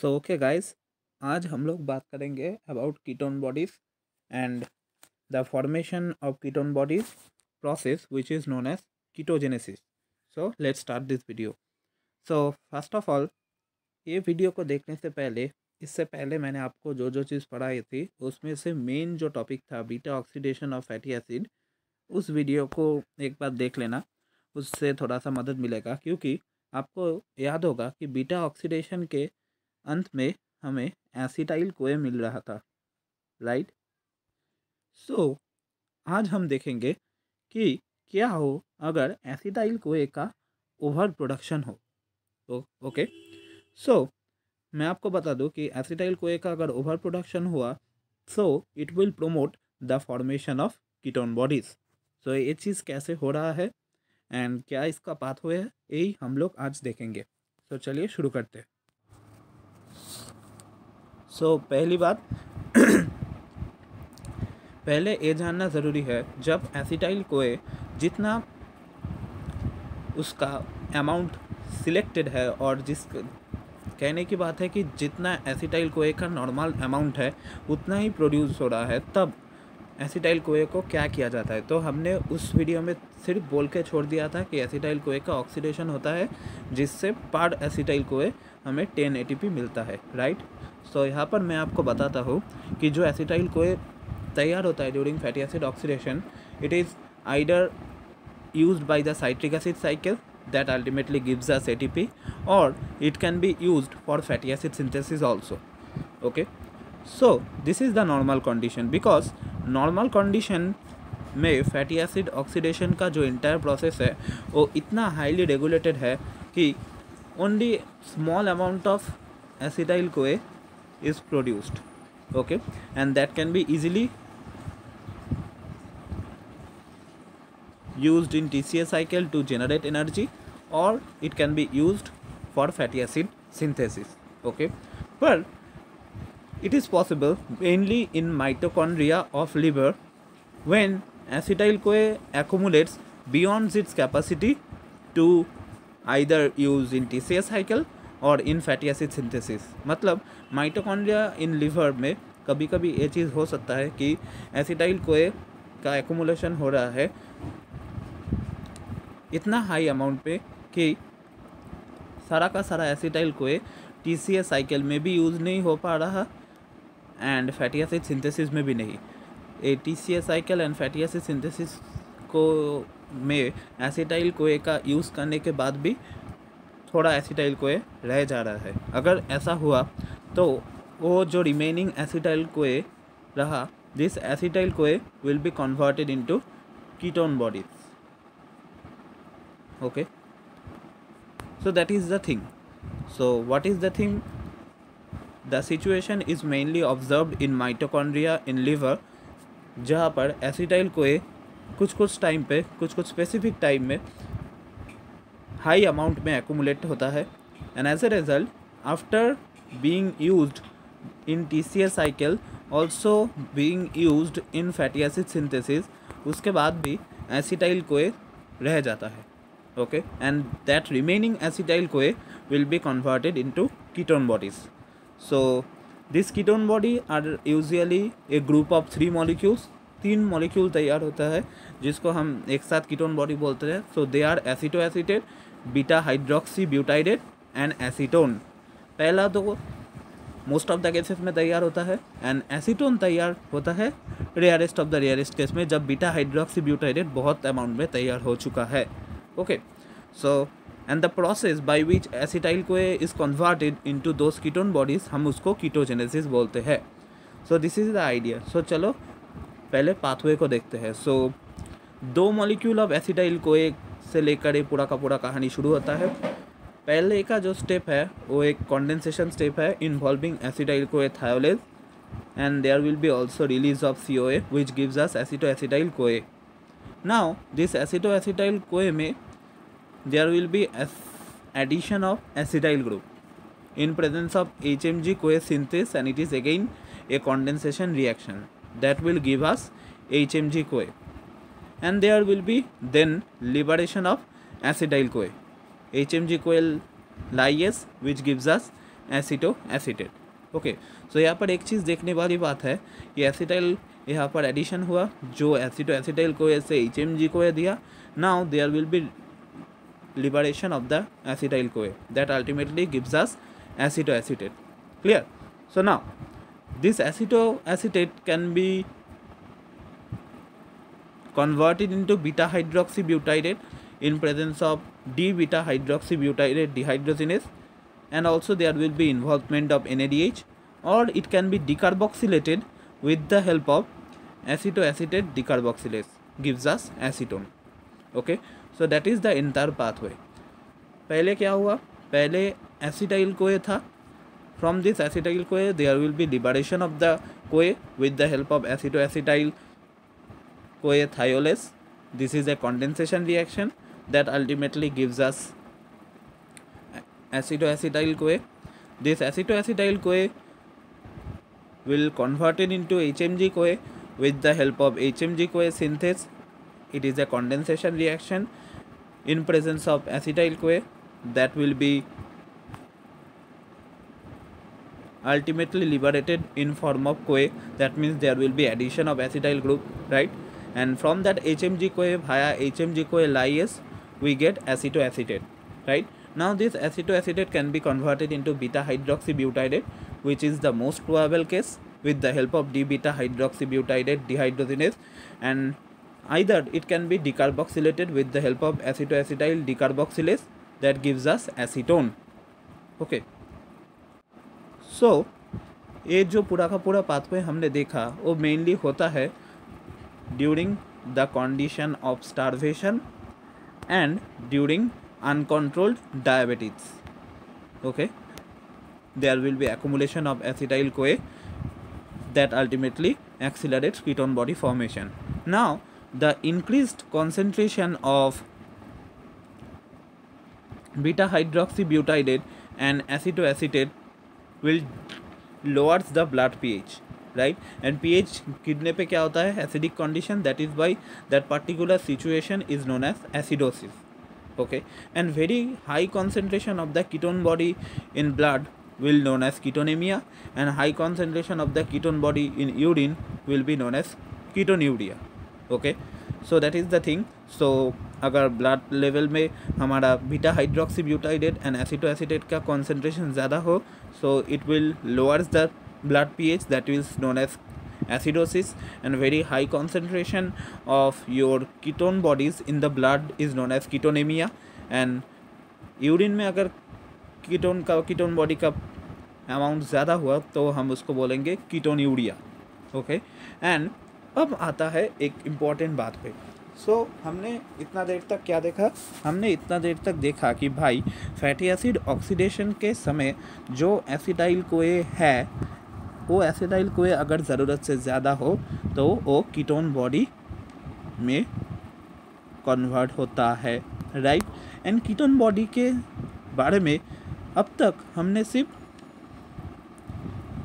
So okay guys, आज हम लोग बात करेंगे about ketone bodies and the formation of ketone bodies process which is known as ketogenesis. So let's start this video. So first of all, ये video को देखने से पहले, इससे पहले मैंने आपको जो जो चीज़ पढ़ाई थी उसमें से मेन जो टॉपिक था beta oxidation of fatty acid, उस वीडियो को एक बार देख लेना. उससे थोड़ा सा मदद मिलेगा, क्योंकि आपको याद होगा कि बीटा ऑक्सीडेशन के अंत में हमें एसिटाइल कोए मिल रहा था, राइट. सो आज हम देखेंगे कि क्या हो अगर एसिटाइल कोए का ओवर प्रोडक्शन हो. ओके. सो मैं आपको बता दूं कि एसिटाइल कोए का अगर ओवर प्रोडक्शन हुआ, so it will promote the formation of ketone bodies. So ये चीज़ कैसे हो रहा है एंड क्या इसका पाथवे है, यही हम लोग आज देखेंगे. तो चलिए शुरू करते हैं. सो पहली बात, पहले ये जानना ज़रूरी है, जब एसिटाइल कोए जितना उसका अमाउंट सिलेक्टेड है और जिस कहने की बात है कि जितना एसिटाइल कोए का नॉर्मल अमाउंट है उतना ही प्रोड्यूस हो रहा है, तब एसिटाइल कोए को क्या किया जाता है. तो हमने उस वीडियो में सिर्फ बोल के छोड़ दिया था कि एसिटाइल कोए का ऑक्सीडेशन होता है, जिससे पर एसिटाइल कोए हमें 10 ATP मिलता है, राइट. सो यहाँ पर मैं आपको बताता हूँ कि जो एसिटाइल कोए तैयार होता है during fatty acid oxidation, it is आइडर used by the citric acid cycle that ultimately gives us ATP, or it can be used for fatty acid synthesis also. Okay, so this is the normal condition, because normal condition में fatty acid oxidation का जो entire process है वो इतना highly regulated है कि only small amount of acetyl CoA is produced. Okay, and that can be easily used in TCA cycle to generate energy, or it can be used for fatty acid synthesis. Okay, but it is possible mainly in mitochondria of liver, when acetyl CoA accumulates beyond its capacity to either use in TCA cycle or in fatty acid synthesis. मतलब mitochondria in liver में कभी कभी ये चीज़ हो सकता है कि acetyl CoA का एक्यूमुलेशन हो रहा है इतना हाई अमाउंट पे कि सारा का सारा एसिटाइल कोए TCA साइकिल में भी यूज़ नहीं हो पा रहा एंड फैटी एसिड सिंथेसिस में भी नहीं. ए TCA cycle and fatty acid synthesis को में एसिटाइल कोए का यूज़ करने के बाद भी थोड़ा एसिटाइल कोए रह जा रहा है. अगर ऐसा हुआ तो वो जो रिमेनिंग एसिटाइल कोए रहा, दिस एसिटाइल कोए will be converted into ketone bodies. Okay, so that is the thing. So what is the thing? The situation is mainly observed in mitochondria in liver, जहाँ पर acetyl CoA कुछ कुछ time पे, कुछ कुछ specific time में high amount में accumulate होता है, and as a result after being used in TCA cycle also being used in fatty acid synthesis, उसके बाद भी एसिटाइल कोए रह जाता है. Okay, and that remaining acetyl CoA will be converted into ketone bodies. So this ketone body are usually a group of 3 molecules. 3 molecule तैयार होता है जिसको हम एक साथ कीटोन बॉडी बोलते हैं. So they are acetoacetate, beta hydroxy butyrate and acetone. पहला तो मोस्ट ऑफ द केसेस में तैयार होता है, एंड एसीटोन तैयार होता है rarest of the rarest case में, जब बीटा हाइड्रोक्सी ब्यूटाइडेट बहुत अमाउंट में तैयार हो चुका है. Okay, so and the process by which acetyl CoA is converted into those ketone bodies, हम उसको कीटोजेनेसिस बोलते हैं. So this is the idea. So चलो पहले पाथवे को देखते हैं. So 2 molecule of acetyl CoA से लेकर ये पूरा का पूरा कहानी शुरू होता है. पहले का जो स्टेप है वो एक कंडेंसेशन स्टेप है involving acetyl CoA thiolase, and there will be also release of CoA which gives us acetoacetyl CoA. Now this acetoacetyl CoA में there will be addition of acetyl group in presence of HMG CoA synthesis, and it is again a condensation reaction that will give us HMG CoA, and there will be then liberation of acetyl CoA. HMG CoA lyase which gives us acetoacetate. Okay, so यहाँ पर एक चीज़ देखने वाली बात है कि acetyl यहाँ पर एडिशन हुआ, जो एसीटो एसिटाइल को ऐसे HMG को दिया। Now there will be liberation of the acetyl CoA that ultimately gives us acetoacetate. Clear? So now this acetoacetate can be converted into beta hydroxybutyrate in presence of d-beta hydroxybutyrate dehydrogenase, and also there will be involvement of NADH, or it can be decarboxylated with the help of acetoacetate decarboxylase, gives us acetone. Okay, so that is the entire pathway. पहले क्या हुआ, पहले acetyl CoA था, from this acetyl CoA there will be liberation of the CoA with the help of acetoacetyl CoA thiolase. This is a condensation reaction that ultimately gives us acetoacetyl CoA. This acetoacetyl CoA will converted into HMG CoA with the help of HMG CoA synthase. It is a condensation reaction in presence of acetyl CoA that will be ultimately liberated in form of CoA. That means there will be addition of acetyl group, right? And from that HMG CoA via HMG CoA lyase we get acetoacetate, right? Now this acetoacetate can be converted into beta hydroxybutyrate, which is the most probable case, with the help of d-beta hydroxybutyrate dehydrogenase, and either it can be decarboxylated with the help of acetoacetyl decarboxylase that gives us acetone. Okay, so ये जो पूरा का पूरा pathway हमने देखा वो mainly होता है during the condition of starvation and during uncontrolled diabetes. Okay, there will be accumulation of acetyl CoA that ultimately accelerates ketone body formation. Now the increased concentration of beta hydroxybutyrate and acetoacetate will lowers the blood pH, right? And pH गिरने पे क्या होता है, acidic condition. That is why that particular situation is known as acidosis. Okay, and very high concentration of the ketone body in blood will known as ketonemia, and high concentration of the ketone body in urine will be known as ketonuria. Okay, so that is the thing. So अगर blood level में हमारा beta हाइड्रोक्सीब्यूटाइडेट and एसिटोएसिटेट का concentration ज़्यादा हो, so it will lowers the blood pH, that is known as acidosis, and very high concentration of your ketone bodies in the blood is known as ketonemia, and urine में अगर ketone body का amount ज़्यादा हुआ तो हम उसको बोलेंगे ketonuria. Okay, and अब आता है एक इम्पॉर्टेंट बात पे. सो हमने इतना देर तक क्या देखा, हमने इतना देर तक देखा कि भाई फैटी एसिड ऑक्सीडेशन के समय जो एसिटाइल कोए है, वो एसिटाइल कोए अगर ज़रूरत से ज़्यादा हो तो वो कीटोन बॉडी में कन्वर्ट होता है, राइट? एंड कीटोन बॉडी के बारे में अब तक हमने सिर्फ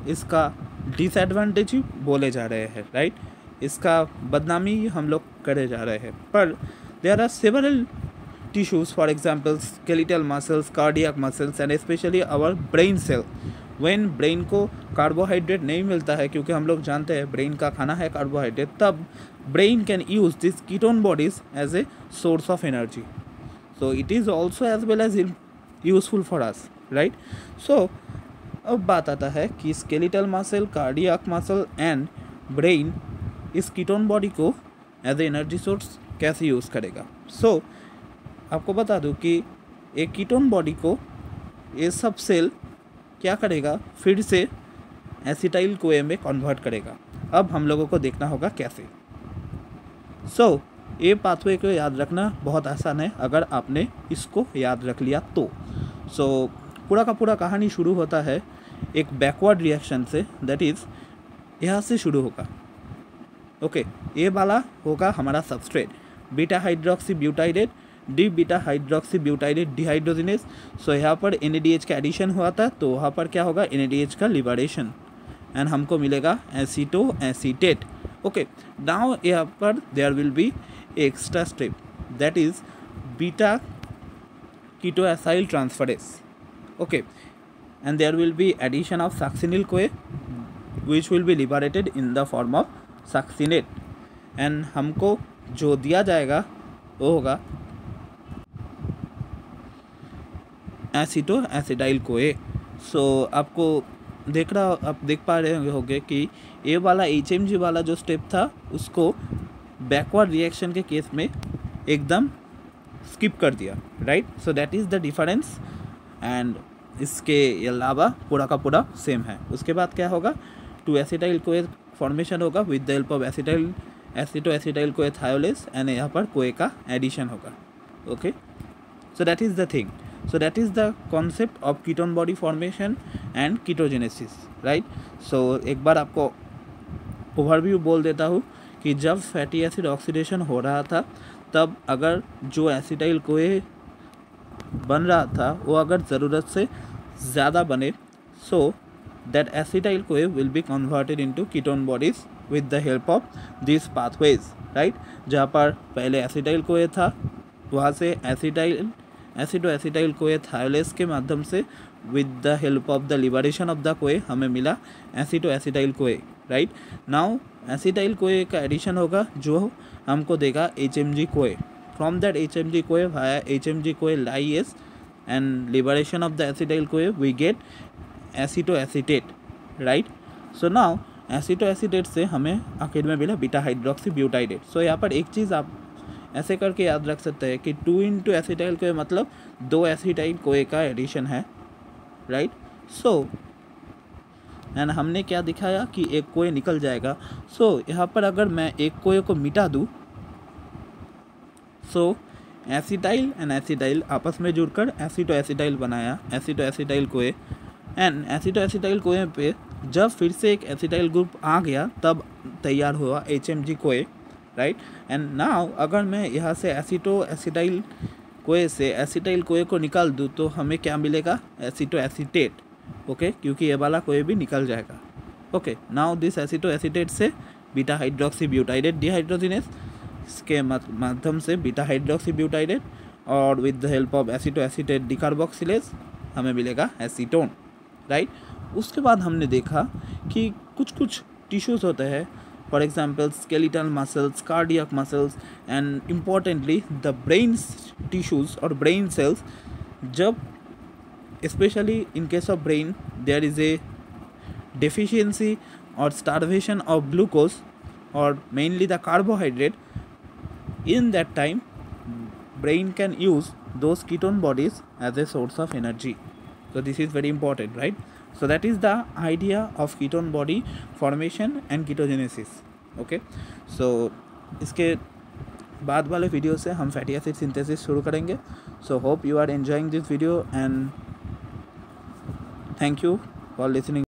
इसका डिसएडवांटेज ही बोले जा रहे हैं, राइट? इसका बदनामी हम लोग करे जा रहे हैं, पर there are several tissues, for example skeletal muscles, cardiac muscles, and specially our brain cell. When brain को कार्बोहाइड्रेट नहीं मिलता है, क्योंकि हम लोग जानते हैं ब्रेन का खाना है कार्बोहाइड्रेट, तब brain can use this ketone bodies as a source of energy. So it is also as well as useful for us, right? So अब बात आता है कि skeletal muscle, cardiac muscle and brain इस कीटोन बॉडी को as a energy source कैसे use करेगा. सो आपको बता दूं कि एक कीटोन बॉडी को ये सब सेल क्या करेगा, फिर से एसिटाइल कोए में कन्वर्ट करेगा. अब हम लोगों को देखना होगा कैसे. सो ये पाथवे को याद रखना बहुत आसान है अगर आपने इसको याद रख लिया तो. सो पूरा का पूरा कहानी शुरू होता है एक बैकवर्ड रिएक्शन से, दैट इज़ यहाँ से शुरू होगा. ओके, ये वाला होगा हमारा substrate beta hydroxy butyrate, D beta hydroxy butyrate dehydrogenase. So यहाँ पर NADH का एडिशन हुआ था, तो वहाँ पर क्या होगा, NADH का लिबरेशन, एंड हमको मिलेगा एसिटोएसिटेट. ओके, नाउ यहाँ पर there will be extra step, that is beta ketoacyl transferase. Okay, and there will be addition of succinyl CoA which will be liberated in the form of succinate, and हमको जो दिया जाएगा वो होगा एसिटो acetyl CoA। सो आपको आप देख पा रहे होंगे कि ये वाला HMG वाला जो स्टेप था उसको बैकवर्ड रिएक्शन के केस में एकदम स्किप कर दिया, right. So that is the difference, and इसके अलावा पूरा का पूरा सेम है। उसके बाद क्या होगा, 2-एसिटाइल CoA फॉर्मेशन होगा with the help of acetoacetyl CoA thiolase, and यहाँ पर CoA का एडिशन होगा। Okay, so that is the thing, so that is the concept of ketone body formation and ketogenesis, right. So एक बार आपको overview बोल देता हूँ कि जब फैटी एसिड ऑक्सीडेशन हो रहा था तब अगर जो एसिटाइल CoA बन रहा था वो अगर ज़रूरत से ज़्यादा बने, so that acetyl CoA will be converted into ketone bodies with the help of this pathways, right. जहाँ पर पहले एसिटाइल CoA था वहाँ से एसिडो एसिटाइल CoA थायोलेज के माध्यम से with the help of the liberation of the CoA हमें मिला acetoacetyl CoA, right. Now acetyl CoA का एडिशन होगा जो हमको देगा HMG CoA। From that HMG CoA via HMG CoA lyase and liberation of the acetyl CoA we get acetoacetate, right। so now acetoacetate से हमें आखिर में मिला बीटा हाइड्रोक्सी ब्यूटाइडेट। सो यहाँ पर एक चीज़ आप ऐसे करके याद रख सकते हैं कि 2 एसिटाइल CoA मतलब 2 एसिटाइल CoA का एडिशन है, राइट। सो एंड हमने क्या दिखाया कि एक CoA निकल जाएगा। सो यहाँ पर अगर मैं एक CoA को मिटा दूँ, सो एसिटाइल एंड एसिटाइल आपस में जुड़कर एसिटो एसिटाइल बनाया, acetoacetyl CoA, and acetoacetyl CoA पे जब फिर से एक एसिटाइल ग्रुप आ गया तब तैयार हुआ HMG CoA, right. And now अगर मैं यहाँ से एसिटो एसिटाइल CoA से एसिटाइल CoA को निकाल दूँ तो हमें क्या मिलेगा, एसिटो एसिटेट, ओके, क्योंकि ये वाला CoA भी निकल जाएगा। Okay, now this acetoacetate से बीटा हाइड्रोक्सी ब्यूटाइडेट डिहाइड्रोजिनेस इसके माध्यम से बीटा हाइड्रोक्सी ब्यूटाइडेट और with the help of acetoacetate decarboxylase हमें मिलेगा एसीटोन, राइट। उसके बाद हमने देखा कि कुछ टिश्यूज़ होते हैं, for example skeletal muscles, cardiac muscles, and importantly the brain tissues और ब्रेन सेल्स, जब specially in case of brain there is a deficiency or starvation of glucose or mainly the carbohydrate, in that time brain can use those ketone bodies as a source of energy. So this is very important, right? So that is the idea of ketone body formation and ketogenesis. Okay, so इसके बाद वाले video से हम fatty acid synthesis शुरू करेंगे। So hope you are enjoying this video and thank you for listening.